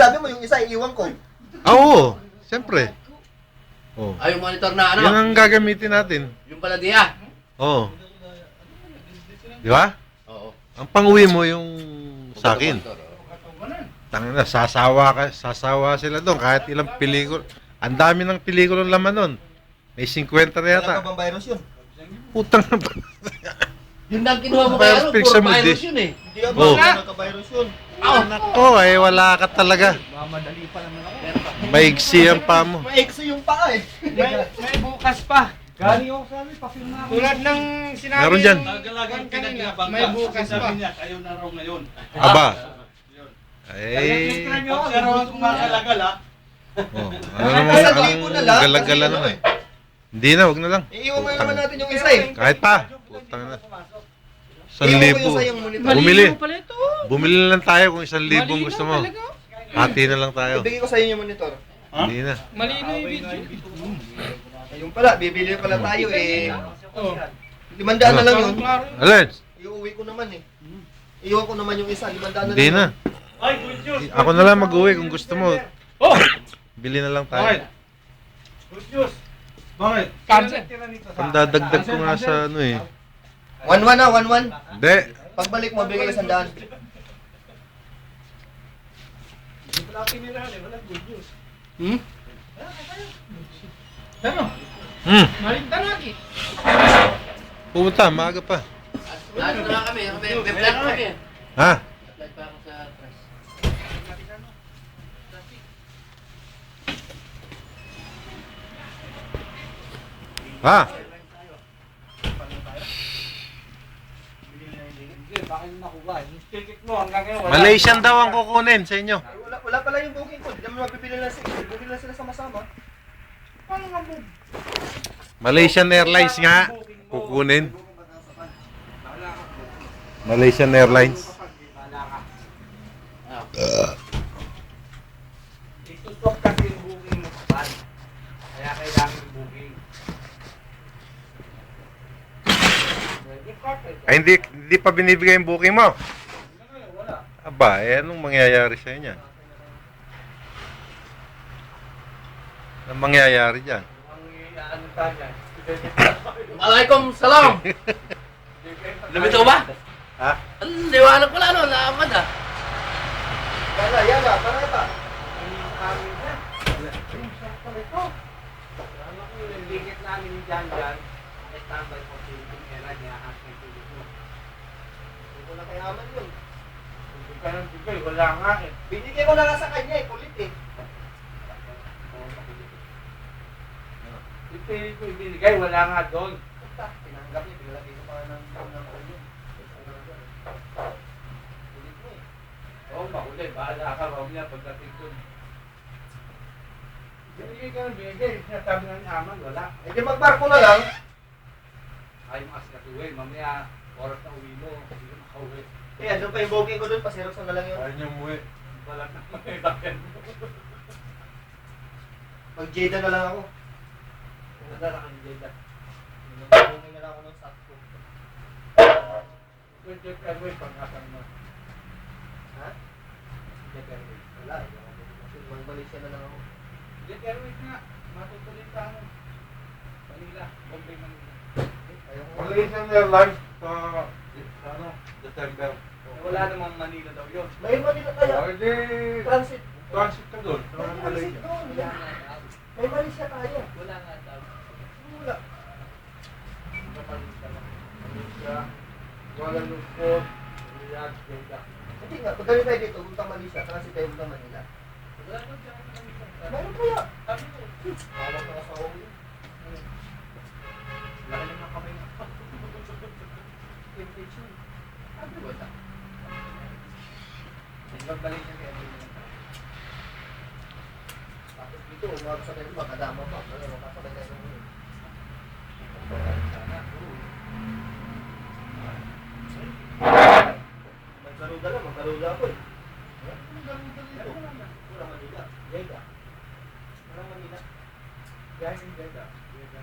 sabi mo, yung isa iiwan ko. Oo, siyempre. Oh. Ay, yung monitor na ano? Yan ang gagamitin natin. Yung pala diya. Oo. Di ba? Oo. Ang pang-uwi mo yung sa akin. Tangina, sasawa sila doon kahit ilang pelikula. Ang dami ng pelikula laman nun. May 50 na Wala yata. pa bang virus yun? Putang na. Yun lang kinuha mo kay ano, Virus puro mo, virus di. yun eh. Hindi ako Oh. nagka-virus yun. Nako, wala ka talaga. Mamadali pa naman ako. Maigsi ang pa mo. Maiksi yung paa eh. May bukas pa. Galing ako sa amin, pa-film na ako. Tulad ng sinabi Meron dyan. Galagang kanina, may bukas pa. Sabi niya, kayo na raw ngayon. Aba. Pero kung makalagal ha. Oh, ano naman ang galagala naman. Hindi na, wag na lang. Iiwan mo naman natin yung isa eh. Kahit pa. Putang na. Iiwan ko 1,000. yung sa yung monitor. Bumili. Malino pala ito. Bumili na lang tayo kung 1,000 Malinaw gusto mo. talaga. Hati na lang tayo. Ibigay ko sa inyo yung monitor. Hindi na. Malino yung video. Ayun pala, bibili pala tayo eh. 500 na lang yun. Alin? Iuwi ko naman eh. Iiwan ko naman yung isa, 500 na lang. Hindi na. Ay, good news. Ako na lang mag-uwi kung gusto mo. Oh! Bili na lang Bakit? tayo. Good news. Bakit? Cancel. Pandadagdag ko nga sa ano eh. 1-1 na, 1-1. Hindi. Pagbalik mo, bigay 100. Hmm? Ano? Malinta lagi. Pumunta, maaga pa. Ano na kami, may vlog kami. Ha? Vlog pa ako sa press. Ha? Malaysian daw ang kukunin sa inyo. Wala pala yung booking ko. Hindi naman mabibili lang sila. Bibili lang sila sama-sama. Malaysian Airlines nga. Kukunin. Malaysian Airlines. Itutok kasi yung booking mo sa pan. Kaya kailangan yung booking. Ay, hindi pa binibigay yung booking mo. Aba, anong mangyayari sa inyo? Anong mangyayari dyan? Ano tayo? Alaikum salam! Lumito ba? Ha? Ang liwanag pala no, naamad ah. Yana, yana, para pa. Tingit namin ni Jan Jan. Standby po si Era niya ang mo. Hindi ko na kayaman yun. Hindi ka nang bigay, wala nga eh. Binigay ko na nga sa kanya eh, kulit eh. Ipili ko ibinigay, wala nga doon. Puta, tinanggap niya, binilagay ko pa ng ulo. Kulit mo eh. Oo, makulay. Bahala ka, mamaya pagdating ko. Binigay ka ng binigay. Sinasabi nga ni Aman, wala. Eh di magbarko na lang. Ayaw mas katuwi. Mamaya, oras na uwi mo. Hindi ka makauwi. Eh, andun pa yung booking ko dun, pasirox na lang yun. Ayaw niyo umuwi. Wala na makaibakan mo. Mag-Jada na lang ako. Nadala ka ni Jeda. Booking na lang ako ng sakto. Jet Airways, pang-asan mo. Ha? Jet Airways. Wala, hindi ako kasi mag-Malaysia na lang ako. Jet Airways nga. Matutuloy sa ano. Manila. Bombay, Manila. Ayoko nga. Malaysian Airlines sa ano, December. Wala namang Manila daw yun. May Manila kaya. Hindi. Transit. Transit ka doon. Sa May transit Malaysia. doon. May Malaysia tayo. Wala nga daw. Wala. Malaysia. Kuala Lumpur. Riyadh, Jeddah. Hindi nga, pag kami tayo dito, punta Malaysia, transit tayo punta Manila. Wala naman siya ang Meron kaya. Sabi ko. Hawak na sa ulo. Laki naman kamay na. Temperature. Sabi ko ito. Nagbalik niya kaya hindi naman. Tapos dito, umawag sa tayo, makadama pa. Ano, makasabay tayo ng ulo. Sana. Magkaruda lang, magkaruda ako eh. Magkaruda dito. Walang Manila. Jeda. Walang Manila. Gaya yung Jeddah. Wala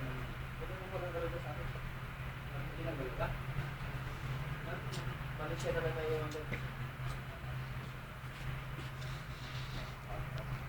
nang magkaruda sa akin. Hindi na balik ka? Malaysia na lang ngayon.